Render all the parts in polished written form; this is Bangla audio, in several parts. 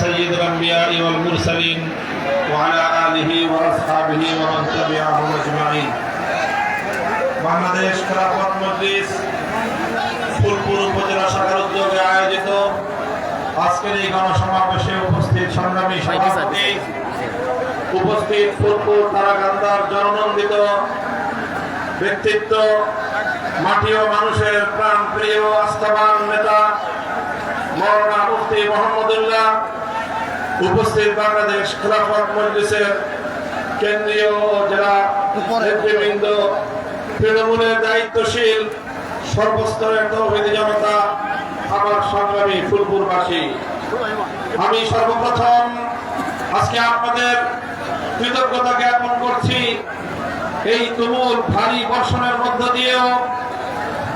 سيد الأنبياء والمرسلين وعلى آله وأصحابه ومن تبعهم أجمعين বাংলাদেশ খেলাফত মজলিস ফুলপুর উপজেলা শাখার উদ্যোগে আয়োজিত আজকের এই গণসমাবেশে উপস্থিত সংগ্রামী সভাপতি, উপস্থিত ফুলপুর তারাকান্দার জননন্দিত ব্যক্তিত্ব, মাটি ও মানুষের প্রাণ প্রিয় আস্থাবান নেতা মওলানা মুফতি মোহাম্মদুল্লাহ, উপস্থিত বাংলাদেশ খেলাফত মজলিসের কেন্দ্রীয় ও জেলা নেতৃবৃন্দ, তৃণমূলের দায়িত্বশীল সর্বস্তরের তৌহিদি জনতা, আমার সংগ্রামী ফুলপুরবাসী, আমি সর্বপ্রথম আজকে আপনাদের কৃতজ্ঞতা জ্ঞাপন করছি। এই তুমুল ভারী বর্ষণের মধ্য দিয়েও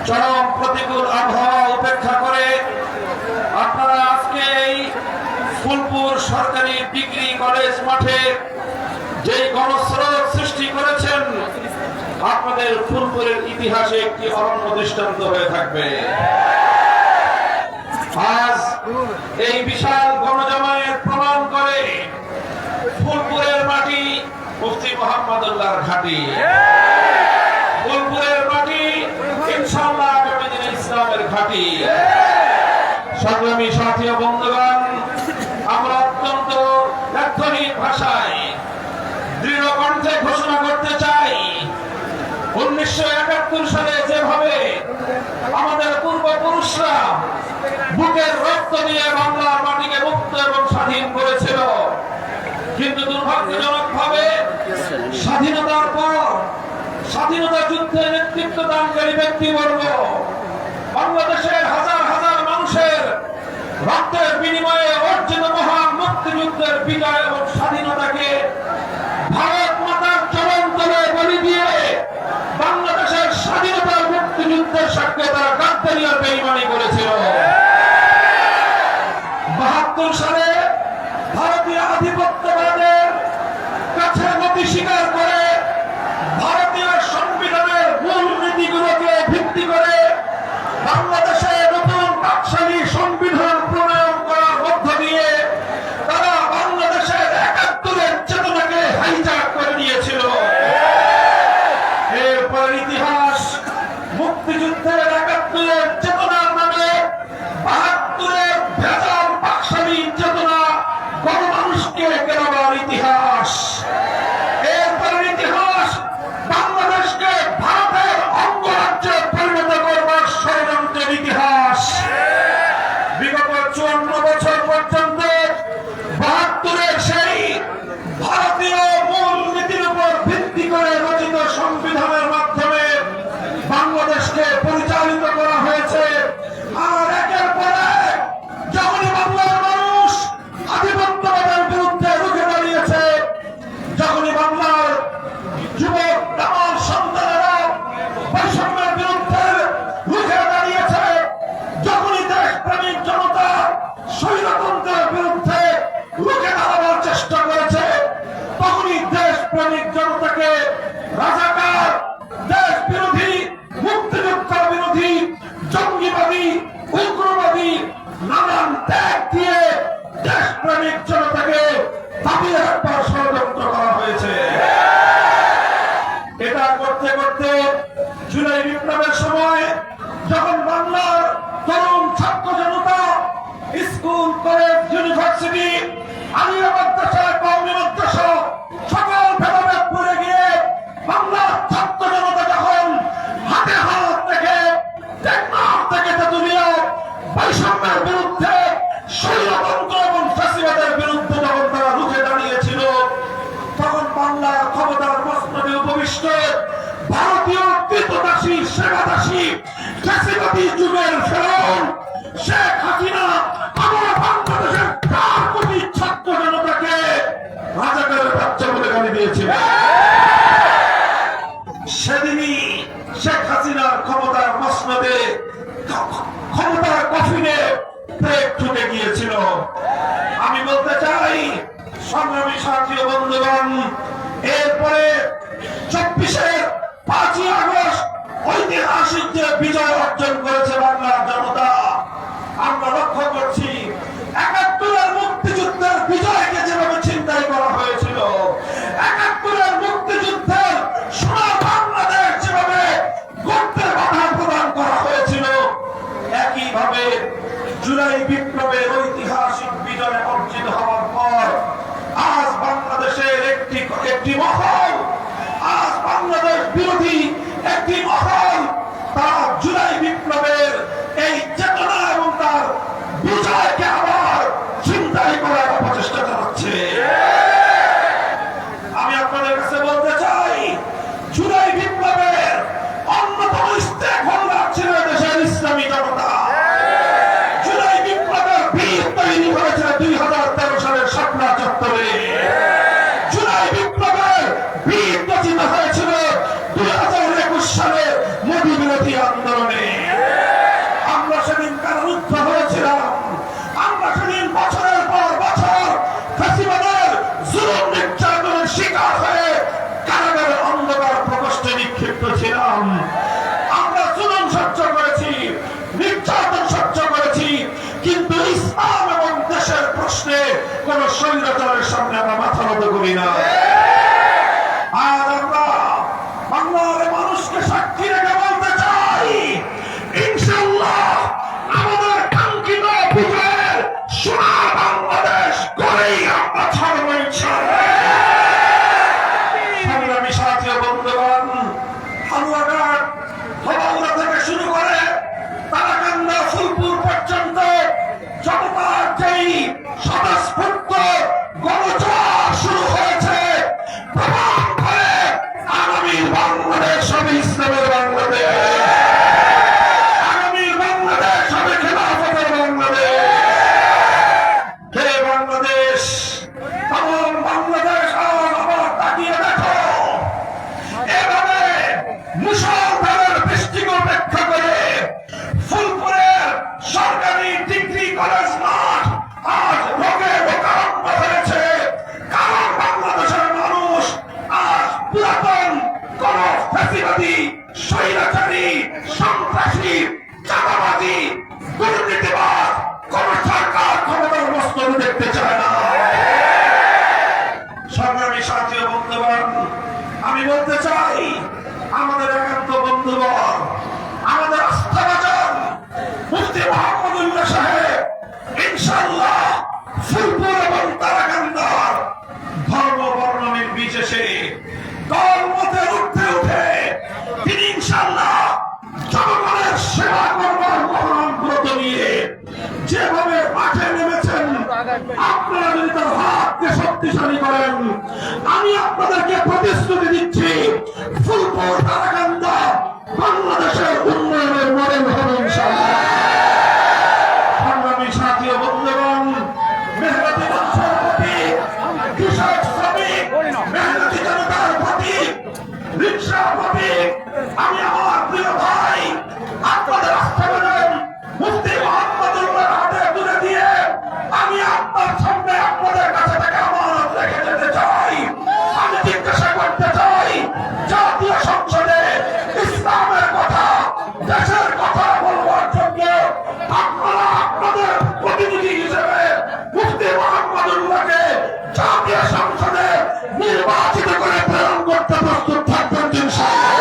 চরম প্রতিকূল আবহাওয়া উপেক্ষা করে আপনারা আজকে এই ফুলপুর সরকারি ডিগ্রি কলেজ মাঠে যেই গণস্রোত সৃষ্টি করেছেন, আপনাদের ফুলপুরের ইতিহাসে একটি অনন্য দৃষ্টান্ত হয়ে থাকবে। আজ এই বিশাল গণজমায়েত প্রমাণ করে ফুলপুরের মাটি মুফতি মোহাম্মদুল্লাহর ঘাঁটি, ফুলপুরের মাটি ইনশাআল্লাহ আগামী দিনে ইসলামের ঘাঁটি। সংগ্রামী সাথী ও বন্ধুগণ, আমরা অত্যন্ত ব্যর্থহীন ভাষায় দৃঢ় কণ্ঠে ঘোষণা করতে চাই, 1971 সালে যেভাবে আমাদের পূর্বপুরুষরা বুকের রক্ত দিয়ে বাংলার মাটিকে মুক্ত এবং স্বাধীন করেছিল, কিন্তু দুর্ভাগ্যজনক ভাবে স্বাধীনতার পর স্বাধীনতা যুদ্ধে নেতৃত্ব দানকারী ব্যক্তিবর্গ বাংলাদেশের হাজার হাজার মানুষের রক্তের বিনিময়ে অর্জিত মহান মুক্তিযুদ্ধের বিজয় এবং স্বাধীনতাকে ভারত মাতার চরণ তলে বলি দিয়ে বাংলাদেশের স্বাধীনতার মুক্তিযুদ্ধের সাথে তারা গাদ্দারি ও বেঈমানি করেছিল। 72 সালে ভারতীয় আধিপত্যবাদের কাছে নতি স্বীকার করে ভারতীয় সংবিধানের মূল নীতিগুলোকে ভিত্তি করে বাংলাদেশে নতুন টাকশালী সংবিধান প্রণয়ন করার মধ্য দিয়ে তারা বাংলাদেশের 71-এর চেতনাকে হাইজ্যাক করে দিয়েছিল। এরপর ইতিহাস মুক্তিযুদ্ধের 71-এর চেতনার নামে 72-এর ভেজাল টাকশালী চেতনা গণমানুষকে কেনাবার ইতিহাস। এরপর ইতিহাস বাংলাদেশকে ভারতের অঙ্গরাজ্যে পরিণত করবার ষড়যন্ত্রের ইতিহাস। বিগত 54 বছর পর্যন্ত 72-এর সেই ভারতীয় মূল নীতির উপর ভিত্তি করে রচিত সংবিধানের মাধ্যমে বাংলাদেশকে পরিচালিত করা হয়েছে। আর একের পর এক যখনই বাংলার মানুষ আধিপত্যবাদের বিরুদ্ধে রুখে দাঁড়িয়েছে, যখনই বাংলার যুবক আমার সন্তানেরা বৈষম্যের বিরুদ্ধে রুখে দাঁড়িয়েছে, যখনই দেশপ্রেমিক জনতা স্বৈরতন্ত্রের বিরুদ্ধে রুখে দাঁড়ানোর চেষ্টা করেছে, তখনই দেশপ্রেমিক জনতাকে রাজাকার, দেশ বিরোধী, মুক্তিযুদ্ধ বিরোধী, জঙ্গিবাদী, উগ্রবাদী নানান ত্যাগ দিয়ে দেশপ্রেমিক জনতাকে দাবিয়ে রাখবার ষড়যন্ত্র করা হয়েছে। এটা করতে করতে জুলাই বিপ্লবের সময় যখন বাংলার তরুণ ছাত্র জনতা স্কুল, কলেজ, ইউনিভার্সিটি, আলিয়া মাদ্রাসা, কওমি মাদ্রাসা সকল ভেদাভেদ ভুলে গিয়ে বাংলার ছাত্র জনতা যখন হাতে হাত রেখে টেকনাফ থেকে তেতুলিয়া বৈষম্যের বিরুদ্ধে, স্বৈরতন্ত্র এবং ফ্যাসিবাদের বিরুদ্ধে যখন তারা রুখে দাঁড়িয়েছিল, তখন বাংলার ক্ষমতার মস্তকে উপবিষ্ট ভারতীয় কৃতদাসী, সেবাদাসী, ফ্যাসিবাদী যুগের ফেরাউন শেখ হাসিনা আমার বাংলাদেশের 4 কোটি ছাত্র জনতাকে রাজাকারের বাচ্চা বলে গালি দিয়েছিল। সেদিনই শেখ হাসিনার ক্ষমতার মসনদে, ক্ষমতার কফিনে ব্রেক ঢুকে গিয়েছিল। আমি বলতে চাই সংগ্রামী সাথী ও বন্ধুগণ, এরপরে 24-এর 5ই আগস্ট ঐতিহাসিক যে বিজয় অর্জন করেছে বাংলার জনতা, আমরা লক্ষ্য করছি 71-এর মুক্তিযুদ্ধ একটি মহল, আজ বাংলাদেশ বিরোধী একটি মহল, তারা জুলাই বিপ্লবের এই চেতনা এবং তার বিজয়কে আবার চিন্তাই করার প্রচেষ্টা চালাচ্ছে। আমি আপনাদের কাছে বলতে চাই, জুলাই বিপ্লবের অন্যতম স্টেক হোল্ডার ছিল দেশের ইসলামী জনতা। জুলাই বিপ্লবের বীজ তৈরি করেছিল 2013 সালের শাপলা চত্বরে। জুলাই বিপ্লবের বীজ রচিত হয়েছিল 2021 সালের মোদী বিরোধী আন্দোলনে। আমরা সেদিন কারারুদ্ধ হয়েছিলাম, আমরা সেদিন বছরের পর বছর ফ্যাসিবাদের জুলুম নির্যাতনের শিকার হয়ে কারাগারের অন্ধকার প্রকোষ্ঠে নিক্ষিপ্ত ছিলাম। আমরা জুলুম সহ্য করেছি, নির্যাতন সহ্য করেছি, কিন্তু ইসলাম এবং দেশের প্রশ্নে কোন স্বৈরাচারের সামনে আমরা মাথা নত করি না। আর আমরা বাংলার মানুষকে সাক্ষী রেখে বলতে চাই, ইনশাআল্লাহ আমাদের কাঙ্ক্ষিত বিজয়ের সোনার বাংলাদেশ করেই আমরা ছাড়ব ইনশাআল্লাহ। সংগ্রামী সাথী ও বন্ধুগণ, হালুয়াঘাট ধোবাউড়া থেকে শুরু করে তারাকান্দা ফুলপুর পর্যন্ত জনতার যেই স্বতঃস্ফূর্ত গণজোয়ার শুরু হয়েছে, প্রমাণ করে আগামী বাংলাদেশ হবে ইসলামের বাংলাদেশ, আগামী বাংলাদেশ হবে খেলাফতের বাংলাদেশ। হে বাংলাদেশ, তখন বাংলাদেশ আজ আবার তাকিয়ে দেখো, এভাবে মুষলধারের বৃষ্টিকে উপেক্ষা করে ফুলপুরের সরকারি ডিগ্রি কলেজ মাঠ আজ লোকে লোকারণ্য হয়েছে। কারণ বাংলাদেশের মানুষ আজ পুরাতন কোন ফ্যাসিবাদী, স্বৈরাচারী, সন্ত্রাসী, চাঁদাবাজি, দুর্নীতিবাদ কোন সরকার ক্ষমতার মস্তক দেখতে চায় না। সংগ্রামী সাথী ও বন্ধুগণ, আমি বলতে চাই, আমাদের একান্ত বন্ধুগণ, আমাদের আস্থাভাজন মুফতি মোহাম্মদুল্লাহ সাহেব ইনশাআল্লাহ ফুলপুর এবং তারাকান্দার ধর্ম বর্ণ নির্বিশেষে দলমতের ঊর্ধ্বে উঠে তিনি ইনশাআল্লাহ জনগণের সেবা করবার মহান ব্রত নিয়ে যেভাবে মাঠে নেমেছেন, আপনারা যদি তার হাতকে শক্তিশালী করেন, আমি আপনাদেরকে প্রতিশ্রুতি দিচ্ছি, ফুলপুর তারাকান্দা বাংলাদেশের উন্নয়নের মডেল হবে ইনশাআল্লাহ। সংগ্রামী সাথী ও বন্ধুগণ, মেহনতি মানুষের প্রতি, কৃষক শ্রমিক মেহনতি জনতার প্রতি, রিক্সা প্রতি, আমি আমার প্রিয় ভাই আপনাদের আস্থাভাজন মুফতি মোহাম্মদুল্লাহর হাতে তুলে দিয়ে আমি আপনার সামনে আপনাদের কাছে থেকে আমানত রেখে যেতে চাই। আমি জিজ্ঞাসা করতে চাই, জাতীয় সংসদে ইসলামের কথা, দেশের কথা বলবার জন্য আপনারা আপনাদের প্রতিনিধি হিসেবে মুফতি মোহাম্মদুল্লাহকে জাতীয় সংসদে নির্বাচিত করে প্রেরণ করতে প্রস্তুত থাকবেন ইনশাআল্লাহ।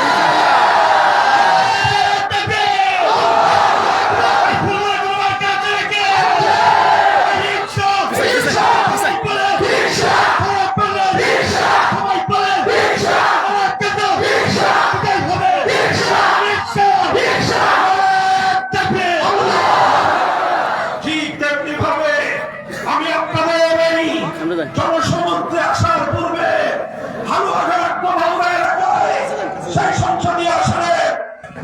জনসমুদ্রে আসার পূর্বে হালুয়াঘাট ধোবাউড়া এলাকায় সেই সংসদীয় আসনে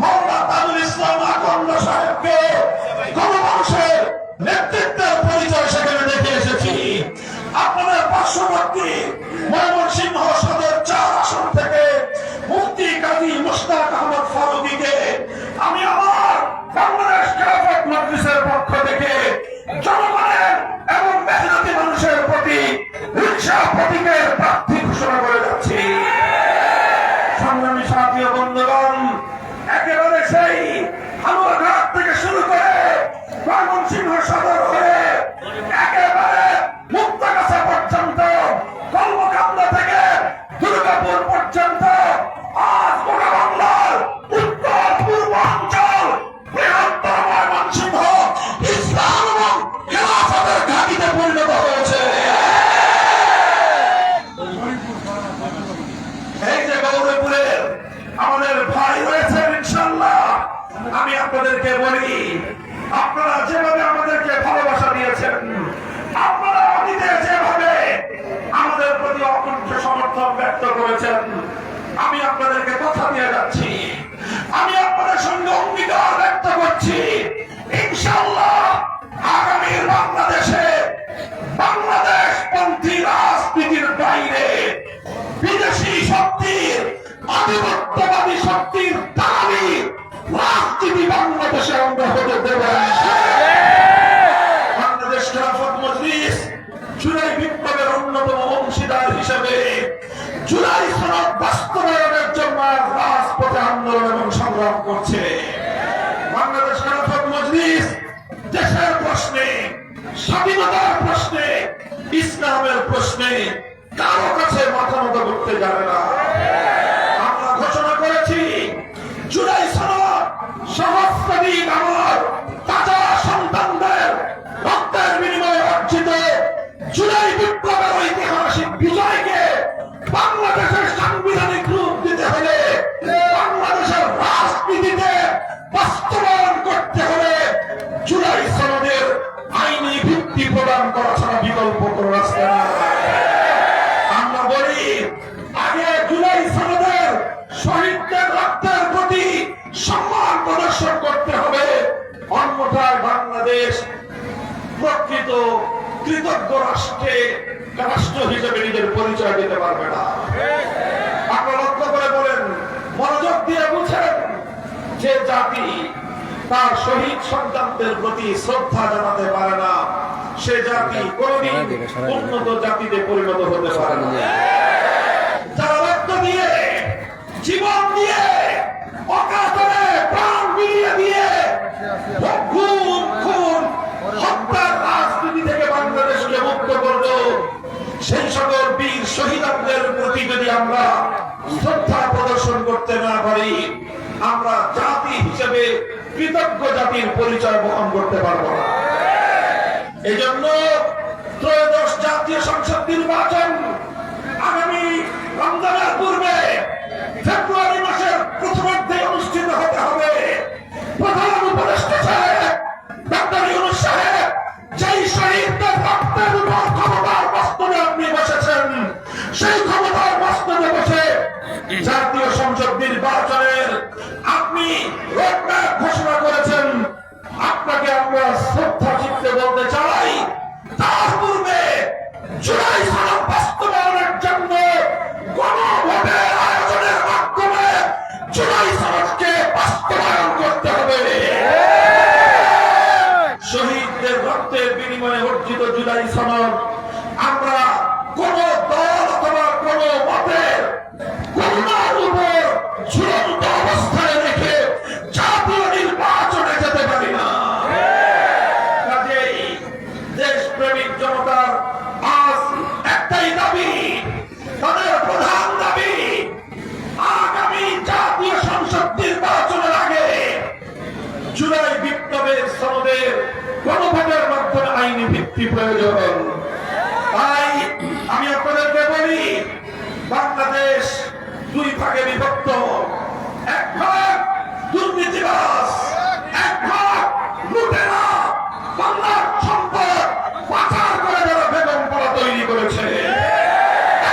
মাওলানা তাজুল ইসলাম আকন্দ সাহেবকে গণমানুষের নেতৃত্বের পরিচয় সেখানে দেখে এসেছি। আপনাদের পার্শ্ববর্তী ময়মনসিংহ সদর 4 আসন থেকে মুফতি কাজী মুশতাক আহমদ ফারুকীকে আমি আমার বাংলাদেশ খেলাফত মজলিসের পক্ষ থেকে জনগণের এবং মেহনতি মানুষের প্রতি রিক্সা প্রতীকের প্রার্থী ঘোষণা করে যাচ্ছি। সংগ্রামী সাথী ও বন্ধুগণ, একেবারে সেই হালুয়াঘাট থেকে শুরু করে ময়মনসিংহ সদর হয়ে একেবারে মুক্তাগাছা পর্যন্ত, কলমকান্দা থেকে দুর্গাপুর পর্যন্ত আজ গোটা বাংলার উত্তর পূর্বাঞ্চল বৃহত্তর ময়মনসিংহ ইসলাম এবং খেলাফতের ঘাঁটিতে পরিণত হয়েছে। প্রতি অকুণ্ঠ সমর্থন ব্যক্ত করেছেন। আমি আপনাদেরকে কথা দিয়ে যাচ্ছি, আমি আপনাদের সঙ্গে অঙ্গীকার ব্যক্ত করছি, ইনশাআল্লাহ আগামীর বাংলাদেশে বাংলাদেশপন্থী রাজনীতির বাইরে বিদেশি শক্তির, আধিপত্যবাদী শক্তির দালালি রাজনীতি বাংলাদেশে আমরা হতে দেব না। বাংলাদেশ খেলাফত মজলিস জুলাই বিপ্লবের অন্যতম অংশীদার হিসেবে জুলাই সনদ বাস্তবায়নের জন্য রাজপথে আন্দোলন এবং সংগ্রাম করছে। বাংলাদেশ খেলাফত মজলিস দেশের প্রশ্নে, স্বাধীনতার প্রশ্নে, ইসলামের প্রশ্নে কারো কাছে মাথা নত করতে যাবে না। আমরা ঘোষণা করেছি জুলাই সনদ সহস্রাধিক আমার তাজা সন্তানদের রক্তের বিনিময়ে অর্জিত জুলাই বিপ্লবের ঐতিহাসিক বিজয়কে বাংলাদেশের সাংবিধানিক রূপ দিতে হলে, বাংলাদেশের রাজনীতিতে বাস্তবায়ন করতে হলে জুলাই সনদের আইনি ভিত্তি প্রদান করা ছাড়া বিকল্প কোন রাস্তা নেই। আমরা বলি আগে জুলাই সনদের শহীদদের রক্তের প্রতি সম্মান প্রদর্শন করতে হবে, অন্যথায় বাংলাদেশ প্রকৃত কৃতজ্ঞ রাষ্ট্র হিসেবে নিজের পরিচয় দিতে পারবে না। আপনারা লক্ষ্য করে বলেন, মনোযোগ দিয়ে বুঝেন, যে জাতি তার শহীদ সন্তানদের প্রতি শ্রদ্ধা জানাতে পারে না, সে জাতি কোনদিন উন্নত জাতিতে পরিণত হতে পারে না। যারা রক্ত দিয়ে, জীবন দিয়ে, অকাতরে প্রাণ বিলিয়ে দিয়ে খুন হত্যার রাজনীতি থেকে বাংলাদেশকে মুক্ত করল, সেই সকল বীর শহীদদের প্রতি যদি আমরা শ্রদ্ধা প্রদর্শন করতে না পারি, আমরা জাতি হিসেবে কৃতজ্ঞ জাতির পরিচয় বহন করতে পারব না। এই জন্য ত্রয়োদশ জাতীয় সংসদ নির্বাচন আগামী রমজানের পূর্বে ফেব্রুয়ারি মাসের প্রথমার্ধে অনুষ্ঠিত হতে হবে। প্রধান উপদেষ্টা সাহেব ডক্টর ইউনূস সাহেব যেই শহীদদের রক্তের উপর ক্ষমতার বাস্তবে আপনি বসেছেন, সেই ক্ষমতার বাস্তবে বসে জাতীয় সংসদ নির্বাচনের আপনি রোডম্যাপ ঘোষণা করেছেন। আপনাকে আমরা শ্রদ্ধা চিত্তে বলতে চাই, তার পূর্বে জুলাই সনদ বাস্তবায়নের জন্য গণভোটের আয়োজনের মাধ্যমে জুলাই সনদকে বাস্তবায়ন করতে হবে। শহীদদের রক্তের বিনিময়ে অর্জিত জুলাই সনদ আমরা কোন দল অথবা কোন মতের করুণার উপর ঝুলন্ত অবস্থায় রেখে জাতীয় নির্বাচনে যেতে পারি না। কাজেই দেশপ্রেমিক জনতার আজ একটাই দাবি, তাদের প্রধান দাবি, আগামী জাতীয় সংসদ নির্বাচনের আগে জুলাই বিপ্লবের সনদের গণভোটের মাধ্যমে আইনি ভিত্তি প্রয়োজন। তাই আমি আপনাদেরকে বলি, বাংলাদেশ দুই ভাগে বিভক্ত, এক ভাগ দুর্নীতিবাজ, এক ভাগ লুটেরা, বাংলার সম্পদ পাচার করে যারা বেগম পাড়া তৈরি করেছে,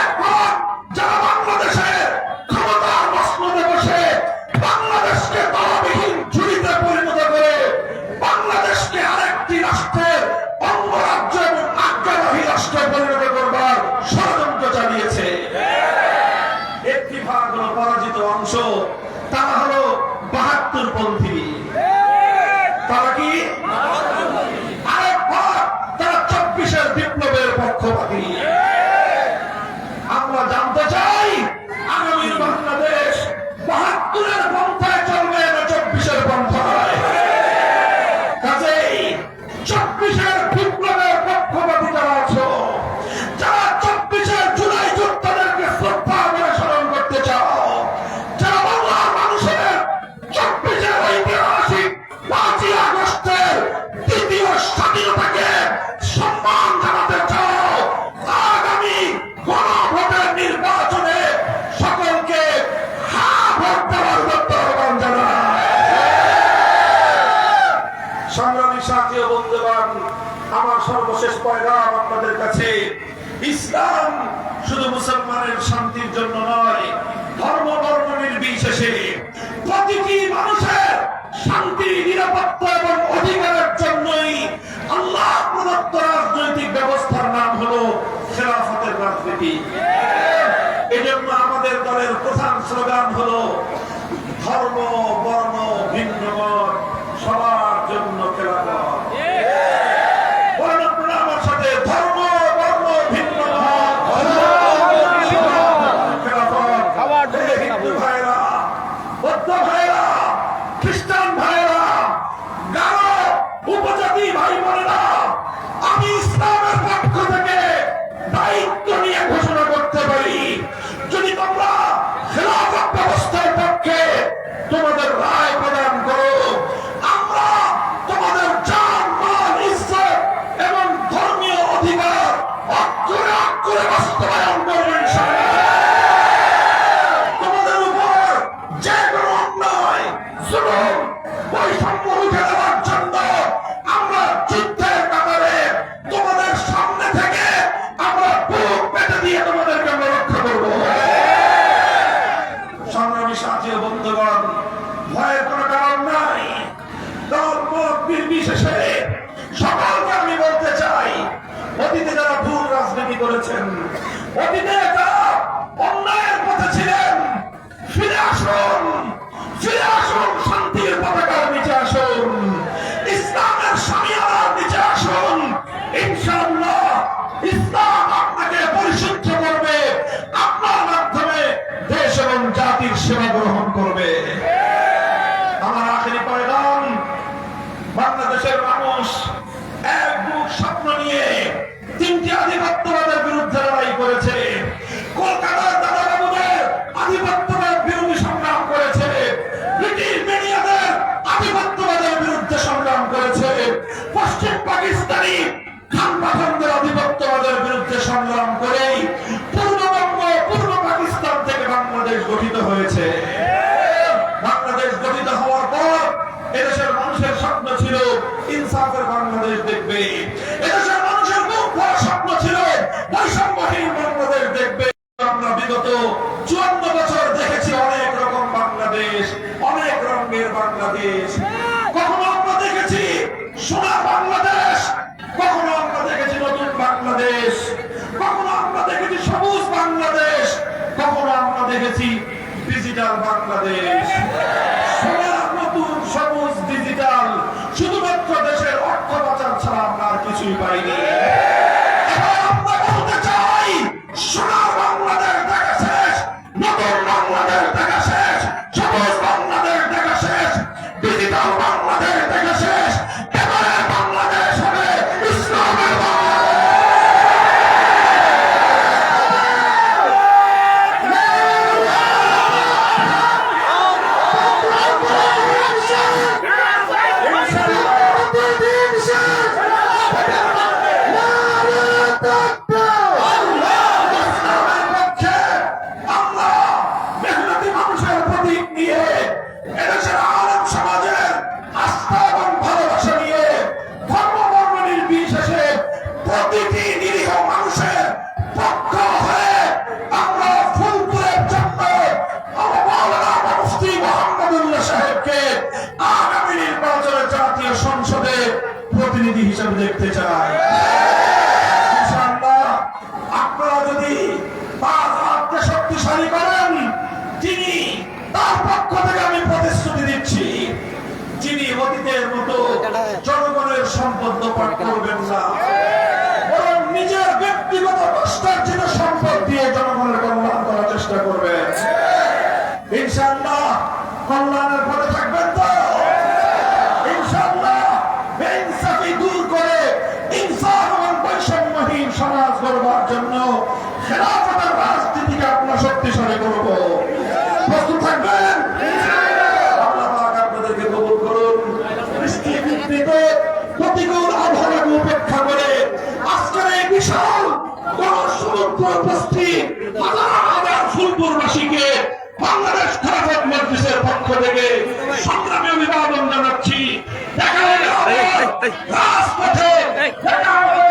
এক ভাগ যারা বাংলাদেশের ক্ষমতার মসনদে বসে বাংলাদেশকে তহবিহীন ঝুড়িতে পরিণত করে বাংলাদেশকে আরেকটি রাষ্ট্রের অঙ্গরাজ্য এবং আজ্ঞাবহী রাষ্ট্রে পরিণত করবার ষড়যন্ত্র চালিয়েছে। একটি ভাগ হলো পরাজিত অংশ, তারা হলো ৭২ পন্থী। তারা কি? আরেক ভাগ তারা ২৪-এর বিপ্লবের পক্ষপাতী। আমরা জানতে চাই, আগামীর বাংলাদেশ ৭২-এর পন্থায় চলবে না ২৪-এর পন্থায়। কাজেই ২৪-এর বিপ্লবের পক্ষপাতী যারা আছো, যারা ২৪-এর জুলাই যোদ্ধাদেরকে শ্রদ্ধা করে স্মরণ করতে চাও, যারা বাংলার মানুষের ২৪-এর ঐতিহাসিক ৫ই আগস্টের দ্বিতীয় স্বাধীনতাকে সম্মান জানাতে চাও, আগামী গণভোটের নির্বাচনে সকলকে হ্যাঁ ভোট দেওয়ার উদ্যোক্ত আহ্বান জানায়। সংগ্রামী সাথী ও বন্ধুগণ, আমার সর্বশেষ পয়গাম আপনাদের কাছে, ইসলাম শুধু মুসলমানের শান্তির জন্য নয়, ধর্ম বর্ণ নির্বিশেষে প্রতিটি মানুষের শান্তি, নিরাপত্তা এবং অধিকারের জন্যই আল্লাহ প্রদত্ত রাজনৈতিক ব্যবস্থার নাম হলো খেলাফতের রাজনীতি। এজন্য আমাদের দলের প্রধান স্লোগান হলো ধর্ম বর্ণ ভিন্ন মত সবার জন্য খেলাফত। বলেন আপনারা আমার সাথে, ধর্ম বর্ণ ভিন্ন মত খেলাফত। হিন্দু ভাইরা, বৌদ্ধ ভাইরা, খ্রিস্টান ভাইরা, গারো উপজাতি ভাই বোনেরা, আমি ইসলামের পক্ষ থেকে দায়িত্ব নিয়ে ঘোষণা করতে পারি, যদি তোমরা খেলাফত ব্যবস্থার পক্ষে তোমাদের রায় প্রদান করো, আমরা তোমাদের জান, মাল, ইজ্জত এবং ধর্মীয় অধিকার অক্ষরে অক্ষরে বাস্তবায়ন করব ইনশাআল্লাহ। তোমাদের উপর যে কোনো অন্যায়, জুলুম, বৈষম্য রুখে দেওয়ার জন্য আমরা যুদ্ধের কাতারে তোমাদের সামনে থেকে আমরা বুক পেতে দিয়ে তোমাদেরকে আমরা রক্ষা করব। সংগ্রামী সাথী ও বন্ধুগণ, ভয়ের কোনো কারণ নাই। দল মত নির্বিশেষে সকলকে আমি বলতে চাই, অতীতে যারা ভুল রাজনীতি করেছেন, অতীতে যারা অন্যায়ের পথে ছিলেন, ফিরে আসুন, ফিরে আসুন, শান্তির পতাকার নিচে আসুন, ইসলামের শামিয়ানার নিচে আসুন। ইনশাআল্লাহ ইসলাম আপনাকে পরিশুদ্ধ করবে, আপনার মাধ্যমে দেশ এবং জাতির সেবা গ্রহণ করবে। আমার আখেরি পয়গাম, বাংলাদেশের মানুষ এক বুক স্বপ্ন নিয়ে তিনটি আধিপত্যবাদের বিরুদ্ধে লড়াই করেছে। কলকাতার দাদাবাবুদের আধিপত্যবাদ বিরোধী সংগ্রাম করেছে, ব্রিটিশ মিডিয়াদের আধিপত্যবাদের বিরুদ্ধে সংগ্রাম করেছে, পশ্চিম পাকিস্তানি খান পাঠানদের আধিপত্যবাদের বিরুদ্ধে সংগ্রাম করেই পূর্ববঙ্গ, পূর্ব পাকিস্তান থেকে বাংলাদেশ গঠিত হয়েছে। বাংলাদেশ গঠিত হওয়ার পর এদেশের মানুষের স্বপ্ন ছিল ইনসাফের বাংলাদেশ দেখবে, এদেশের মানুষের মুখ ভরা স্বপ্ন ছিল বৈষম্যহীন বাংলাদেশ দেখবে। আমরা বিগত 54 বছর দেখেছি অনেক রকম বাংলাদেশ, অনেক রঙের বাংলাদেশ। কখনো আমরা দেখেছি সোনার বাংলাদেশ, কখনো আমরা দেখেছি নতুন বাংলাদেশ, কখনো আমরা দেখেছি সবুজ বাংলাদেশ, কখনো আমরা দেখেছি ডিজিটাল বাংলাদেশ। সোনার, নতুন, সবুজ, ডিজিটাল, শুধুমাত্র দেশের অর্থ পাচার ছাড়া আমরা আর কিছুই পাইনি। এবার আমরা বলতে চাই, সোনার বাংলাদেশ দেখা শেষ, নতুন বাংলাদেশ দেখা শেষ, সবুজ বাংলাদেশ দেখা শেষ, ডিজিটাল বাংলাদেশ দেখা শেষ। এবারে বাংলাদেশ হবে ইসলামের প্রতিনিধি হিসেবে দেখতে চাই। ইনশাআল্লাহ আপনারা যদি তার হাতকে শক্তিশালী করেন, যিনি তার পক্ষ থেকে আমি প্রতিশ্রুতি দিচ্ছি, যিনি অতীতের মতো জনগণের সম্পদ লোপাট করবেন না, বরং নিজের ব্যক্তিগত কষ্টার্জিত সম্পদ দিয়ে জনগণের কল্যাণ করার চেষ্টা করবেন। ইনশাআল্লাহ কল্যাণের পথে থাকবেন তো? ইনশাআল্লাহ বেইনসাফি দূর করে ইনসাফ এবং বৈষম্যহীন সমাজ গড়বার জন্য খেলাফতের রাজনীতিকে আমরা শক্তিশালী করব। প্রস্তুত থাকবেন? আল্লাহ পাক আপনাদেরকে কবুল করুন। বৃষ্টিবিঘ্নিত প্রতিকূল আবহাওয়াকে উপেক্ষা করে আজকের এই বিশাল গণসমুদ্র উপস্থিত হাজার হাজার ফুলপুরবাসীকে বাংলাদেশ খেলাফত মজলিসের পক্ষ থেকে সংগ্রামী অভিবাদন জানাচ্ছি। দেখা হবে রাজপথে, দেখা হবে